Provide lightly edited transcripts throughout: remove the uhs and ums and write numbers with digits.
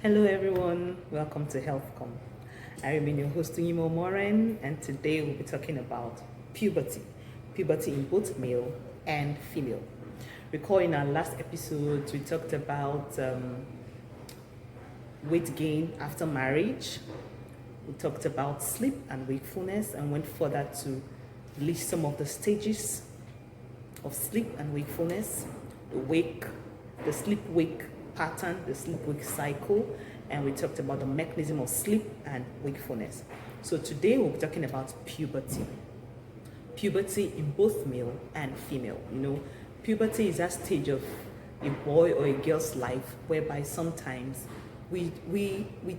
Hello everyone, welcome to HealthCom. I remain your host Imo Moren, and today we'll be talking about puberty. Puberty in both male and female. Recall in our last episode we talked about weight gain after marriage. We talked about sleep and wakefulness and went further to list some of the stages of sleep and wakefulness, the sleep-wake pattern, the sleep-wake cycle, and we talked about the mechanism of sleep and wakefulness. So today we'll be talking about puberty. Puberty in both male and female. Puberty is that stage of a boy or a girl's life whereby sometimes we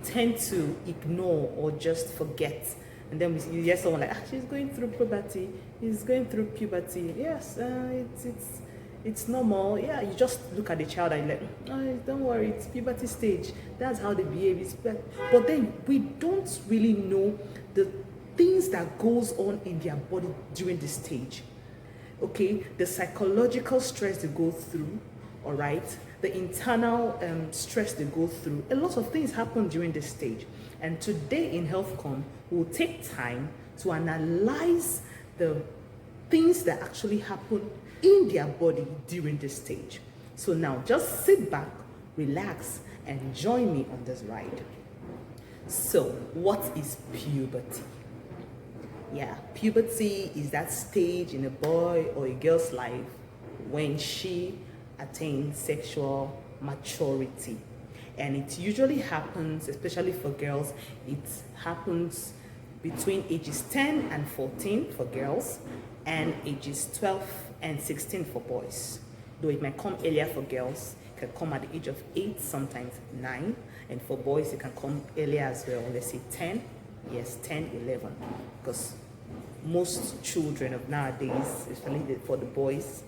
tend to ignore or just forget. And then you hear someone like, she's going through puberty, he's going through puberty. Yes, it's normal. Yeah, you just look at the child and you're like, oh, don't worry, it's puberty stage. That's how they behave. But then we don't really know the things that goes on in their body during this stage. Okay, the psychological stress they go through, all right, the internal stress they go through. A lot of things happen during this stage. And today in HealthCom, we'll take time to analyze the things that actually happen in their body during this stage. So now just sit back, relax, and join me on this ride. So what is puberty? Yeah, puberty is that stage in a boy or a girl's life when she attains sexual maturity. And it usually happens, especially for girls, it happens between ages 10 and 14 for girls and ages 12 and 16 for boys. Though it might come earlier for girls, it can come at the age of 8, sometimes 9, and for boys it can come earlier as well, let's say 10, yes, 10, 11, because most children of nowadays, especially for the boys,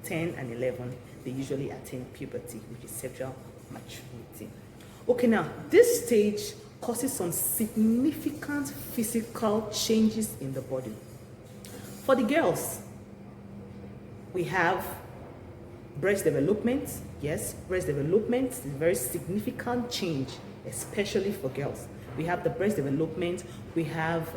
10 and 11, they usually attain puberty, which is sexual maturity. Okay, now this stage causes some significant physical changes in the body. For the girls, we have breast development. Yes, breast development is a very significant change, especially for girls. We have the breast development, we have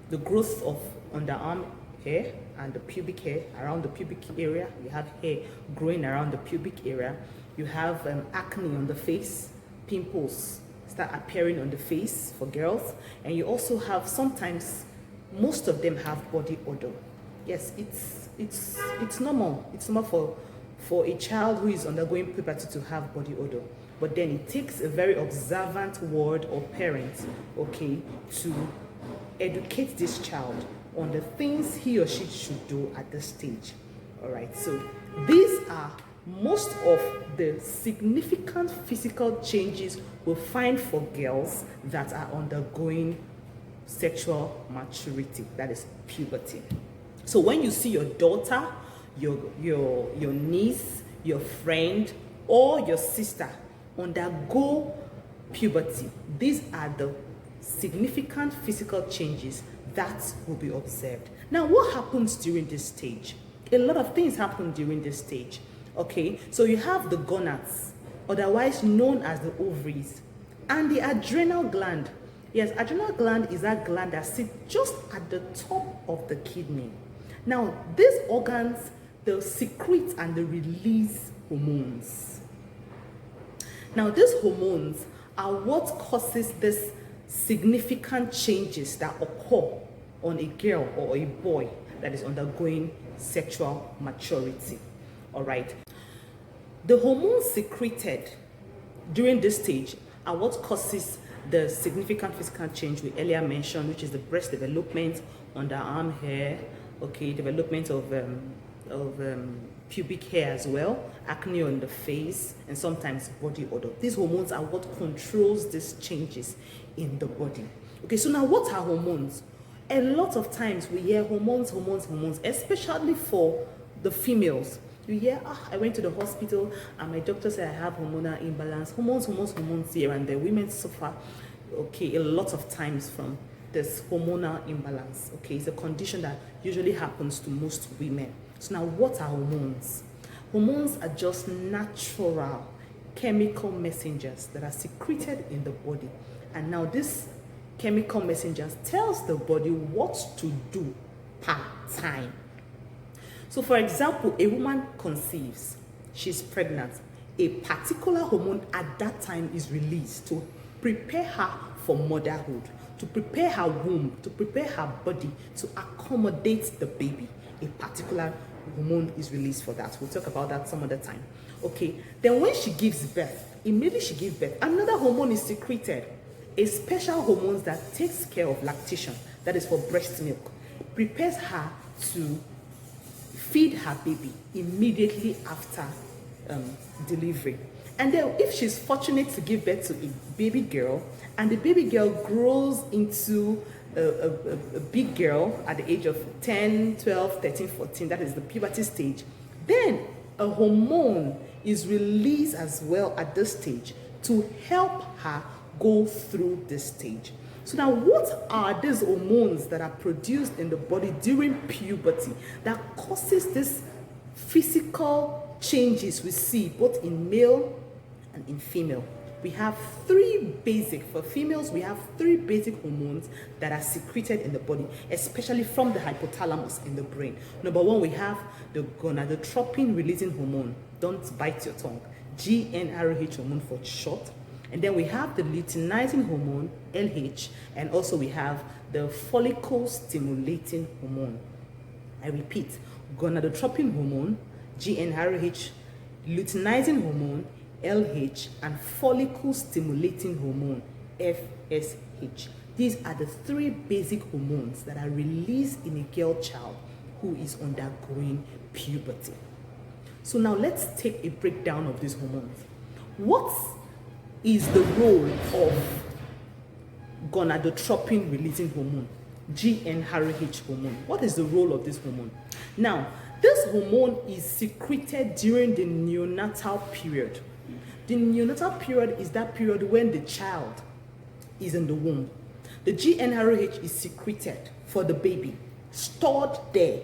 the growth of underarm hair and the pubic hair around the pubic area. You have hair growing around the pubic area. You have acne on the face, pimples start appearing on the face for girls, and you also have sometimes, most of them have body odor. Yes, it's normal. It's normal for a child who is undergoing puberty to have body odor. But then it takes a very observant ward or parent, okay, to educate this child on the things he or she should do at this stage. All right, so these are most of the significant physical changes we'll find for girls that are undergoing sexual maturity, that is puberty. So when you see your daughter, your niece, your friend, or your sister undergo puberty, these are the significant physical changes that will be observed. Now, what happens during this stage? A lot of things happen during this stage. Okay, so you have the gonads, otherwise known as the ovaries, and the adrenal gland. Yes, adrenal gland is that gland that sits just at the top of the kidney. Now, these organs, they secrete and they release hormones. Now, these hormones are what causes these significant changes that occur on a girl or a boy that is undergoing sexual maturity. All right. The hormones secreted during this stage are what causes the significant physical change we earlier mentioned, which is the breast development, underarm hair, okay, development of pubic hair as well, acne on the face, and sometimes body odor. These hormones are what controls these changes in the body. Okay, so now what are hormones? A lot of times we hear hormones, especially for the females. You hear, I went to the hospital and my doctor said I have hormonal imbalance. Hormones here and there. Women suffer, okay, a lot of times from this hormonal imbalance. Okay, it's a condition that usually happens to most women. So now what are hormones? Hormones are just natural chemical messengers that are secreted in the body. And now this chemical messengers tells the body what to do per time. So for example, a woman conceives, she's pregnant, a particular hormone at that time is released to prepare her for motherhood, to prepare her womb, to prepare her body to accommodate the baby. A particular hormone is released for that. We'll talk about that some other time. Okay, then when she gives birth, immediately she gives birth, another hormone is secreted, a special hormone that takes care of lactation, that is for breast milk, prepares her to feed her baby immediately after delivery. And then if she's fortunate to give birth to a baby girl, and the baby girl grows into a big girl at the age of 10, 12, 13, 14, that is the puberty stage, then a hormone is released as well at this stage to help her go through this stage. So now, what are these hormones that are produced in the body during puberty that causes this physical changes we see both in male and in female? We have for females, we have three basic hormones that are secreted in the body, especially from the hypothalamus in the brain. Number one, we have the gonadotropin releasing hormone. Don't bite your tongue. GnRH hormone for short. And then we have the luteinizing hormone, LH, and also we have the follicle stimulating hormone. I repeat, gonadotropin hormone, GnRH, luteinizing hormone, LH, and follicle stimulating hormone, FSH. These are the three basic hormones that are released in a girl child who is undergoing puberty. So now let's take a breakdown of these hormones. What is the role of gonadotropin releasing hormone, GnRH hormone? What is the role of this hormone? Now, this hormone is secreted during the neonatal period. The neonatal period is that period when the child is in the womb. The GnRH is secreted for the baby, stored there,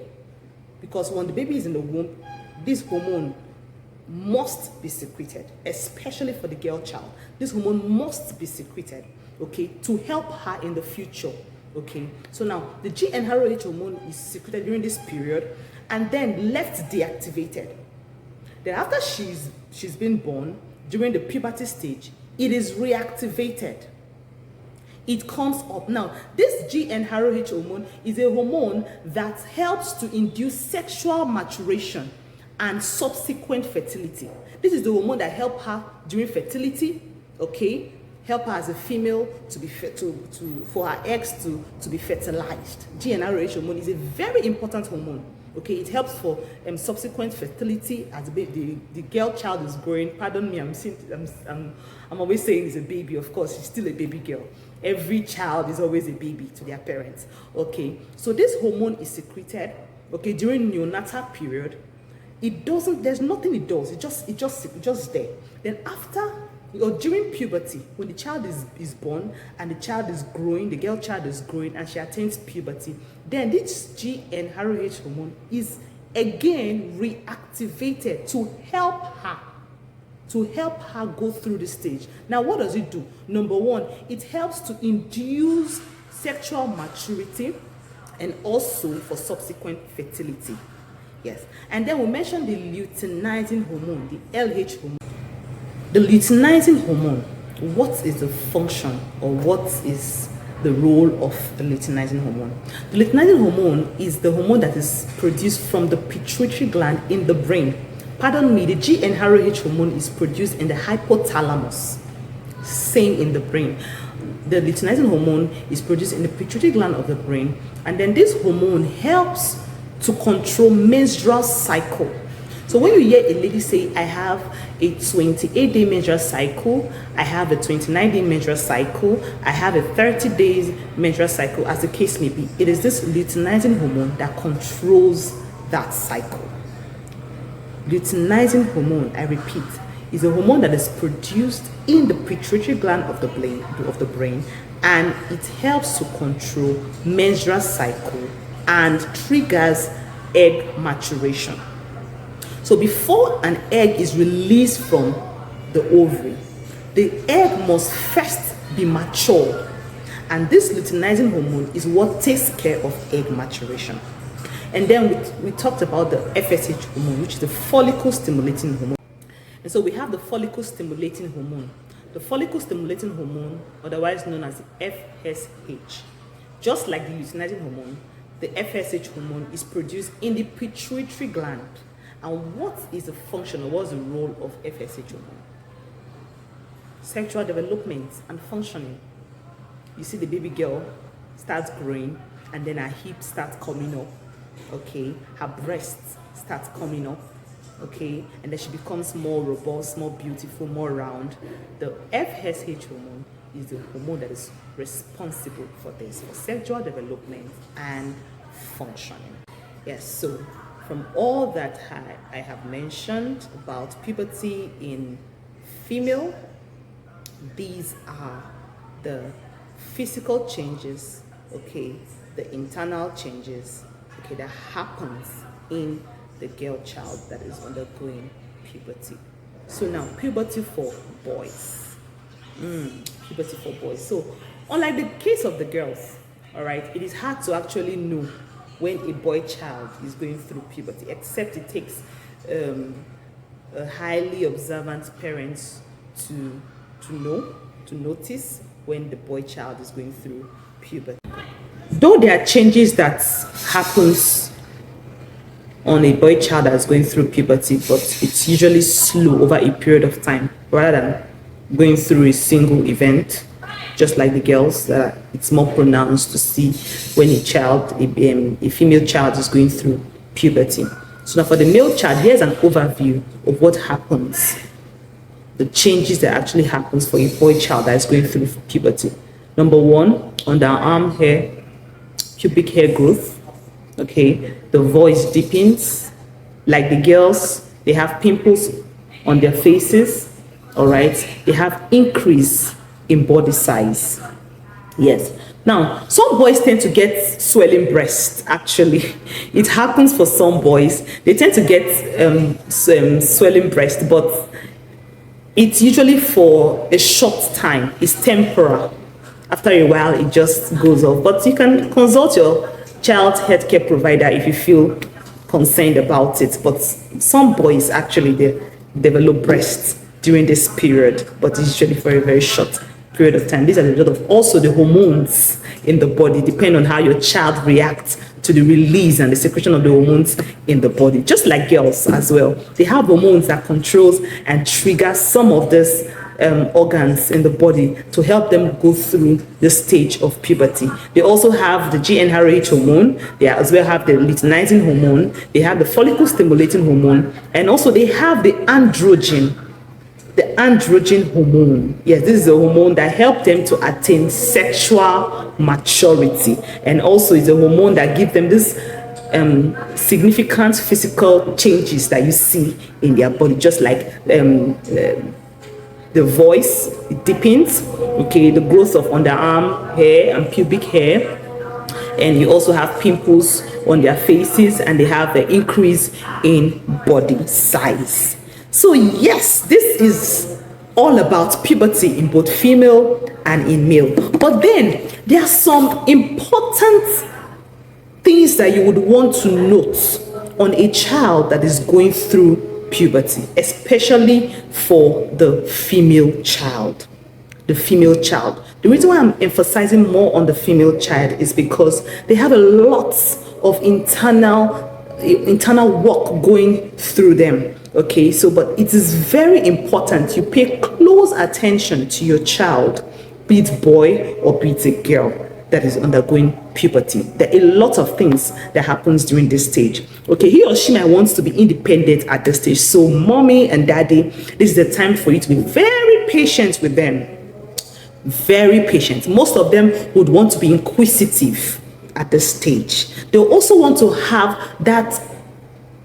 because when the baby is in the womb, this hormone must be secreted, especially for the girl child. This hormone must be secreted, okay, to help her in the future, okay. So now the GnRH hormone is secreted during this period and then left deactivated. Then after she's been born, during the puberty stage, it is reactivated. It comes up. Now, this GnRH hormone is a hormone that helps to induce sexual maturation and subsequent fertility. This is the hormone that helps her during fertility, okay? Help her as a female to be for her eggs to be fertilized. GnRH hormone is a very important hormone. Okay, it helps for subsequent fertility as the girl child is growing. Pardon me, I'm always saying it's a baby. Of course, she's still a baby girl. Every child is always a baby to their parents. Okay, so this hormone is secreted, okay, during neonatal period. There's nothing it does. It's just there. Then after or during puberty, when the child is born and the child is growing, the girl child is growing and she attains puberty, then this GnRH hormone is again reactivated to help her go through the stage. Now, what does it do? Number one, it helps to induce sexual maturity and also for subsequent fertility. Yes. And then we mentioned the luteinizing hormone, the LH hormone. The luteinizing hormone, what is the function or what is the role of the luteinizing hormone? The luteinizing hormone is the hormone that is produced from the pituitary gland in the brain. Pardon me, the GnRH hormone is produced in the hypothalamus, same in the brain. The luteinizing hormone is produced in the pituitary gland of the brain, and then this hormone helps to control menstrual cycle. So when you hear a lady say, I have a 28-day menstrual cycle, I have a 29-day menstrual cycle, I have a 30-day menstrual cycle, as the case may be, it is this luteinizing hormone that controls that cycle. Luteinizing hormone, I repeat, is a hormone that is produced in the pituitary gland of the brain, and it helps to control menstrual cycle and triggers egg maturation. So before an egg is released from the ovary. The egg must first be mature, and this luteinizing hormone is what takes care of egg maturation. And then we talked about the FSH hormone, which is the follicle stimulating hormone. And so we have the follicle stimulating hormone. The follicle stimulating hormone, otherwise known as the FSH, just like the luteinizing hormone, the FSH hormone is produced in the pituitary gland. And what is the function, or what's the role of FSH hormone? Sexual development and functioning. You see the baby girl starts growing, and then her hips start coming up, okay? Her breasts start coming up, okay? And then she becomes more robust, more beautiful, more round. The FSH hormone is the hormone that is responsible for this, for sexual development and functioning. Yes, so from all that I have mentioned about puberty in female, these are the physical changes, okay, the internal changes, okay, that happens in the girl child that is undergoing puberty. So now, puberty for boys. Puberty for boys. So, unlike the case of the girls, all right, it is hard to actually know when a boy child is going through puberty, except it takes a highly observant parents to notice when the boy child is going through puberty. Though there are changes that happens on a boy child that's going through puberty, but it's usually slow over a period of time rather than going through a single event, just like the girls. It's more pronounced to see when a female child is going through puberty. So now for the male child, here's an overview of what happens, the changes that actually happens for a boy child that is going through puberty. Number one, underarm hair, pubic hair growth. Okay, the voice deepens. Like the girls, they have pimples on their faces. All right, they have increase in body size. Yes. Now, some boys tend to get swelling breasts. Actually, it happens for some boys. They tend to get swelling breasts, but it's usually for a short time. It's temporal. After a while, it just goes off. But you can consult your child healthcare provider if you feel concerned about it. But some boys actually they develop breasts during this period, but it's usually for a very short period of time. These are the result of also the hormones in the body, depend on how your child reacts to the release and the secretion of the hormones in the body. Just like girls as well, they have hormones that controls and triggers some of these organs in the body to help them go through the stage of puberty. They also have the GnRH hormone, they as well have the luteinizing hormone, they have the follicle stimulating hormone, and also they have the androgen hormone. Yes, this is a hormone that helps them to attain sexual maturity, and also is a hormone that gives them this significant physical changes that you see in their body, just like the voice, it deepens, okay, the growth of underarm hair and pubic hair, and you also have pimples on their faces, and they have the increase in body size. So yes, this is all about puberty in both female and in male. But then there are some important things that you would want to note on a child that is going through puberty, especially for the female child. The female child. The reason why I'm emphasizing more on the female child is because they have a lot of internal work going through them. Okay, so but it is very important you pay close attention to your child, be it boy or be it a girl that is undergoing puberty. There are a lot of things that happens during this stage. Okay, he or she might want to be independent at this stage. So mommy and daddy, this is the time for you to be very patient with them. Very patient. Most of them would want to be inquisitive at this stage. They'll also want to have that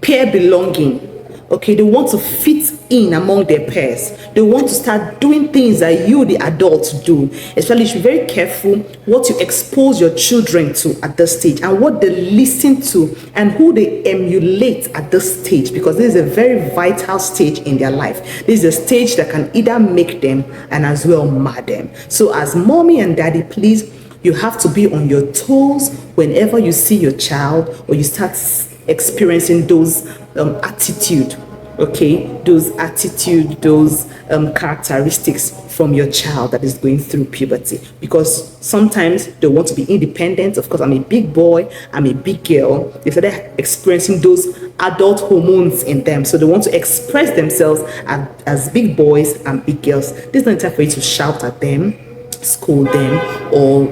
peer belonging Okay, they want to fit in among their peers. They want to start doing things that you, the adults, do. Especially, you should be very careful what you expose your children to at this stage and what they listen to and who they emulate at this stage, because this is a very vital stage in their life. This is a stage that can either make them and as well mar them. So as mommy and daddy, please, you have to be on your toes whenever you see your child or you start experiencing those attitude, okay, those characteristics from your child that is going through puberty. Because sometimes they want to be independent. Of course, I'm a big boy, I'm a big girl. They started experiencing those adult hormones in them, so they want to express themselves as big boys and big girls. This is not a time for you to shout at them, scold them, or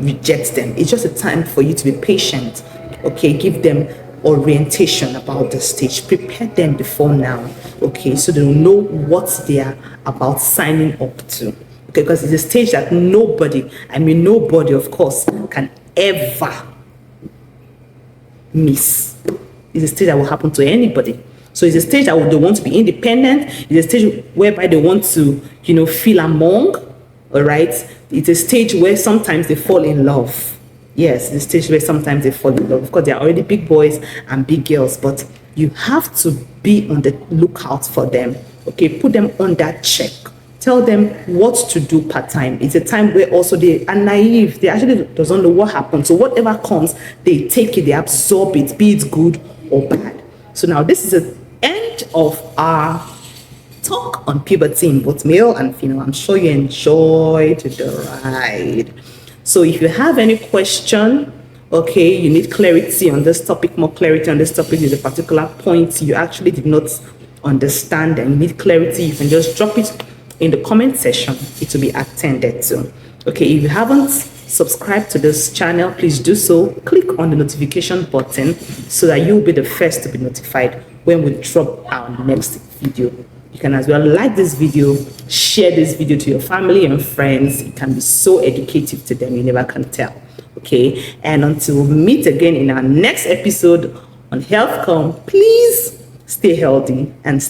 reject them. It's just a time for you to be patient, okay? Give them orientation about the stage, prepare them before now, okay, so they will know what they are about signing up to, okay, because it's a stage that nobody, of course, can ever miss. It's a stage that will happen to anybody. So it's a stage that they want to be independent. It's a stage whereby they want to, feel among, all right? It's a stage where sometimes they fall in love. Yes, the stage where sometimes they fall in love. Of course, they are already big boys and big girls, but you have to be on the lookout for them. Okay, put them on that check. Tell them what to do part-time. It's a time where also they are naive. They actually doesn't know what happens. So whatever comes, they take it, they absorb it, be it good or bad. So now this is the end of our talk on puberty in both male and female. I'm sure you enjoyed the ride. So if you have any question, okay, you need clarity on this topic, more clarity on this topic, is a particular point you actually did not understand and you need clarity, you can just drop it in the comment section. It will be attended to. Okay, if you haven't subscribed to this channel, please do so. Click on the notification button so that you'll be the first to be notified when we drop our next video. You can as well like this video, share this video to your family and friends. It can be so educative to them, you never can tell. Okay, and until we meet again in our next episode on HealthCom, please stay healthy and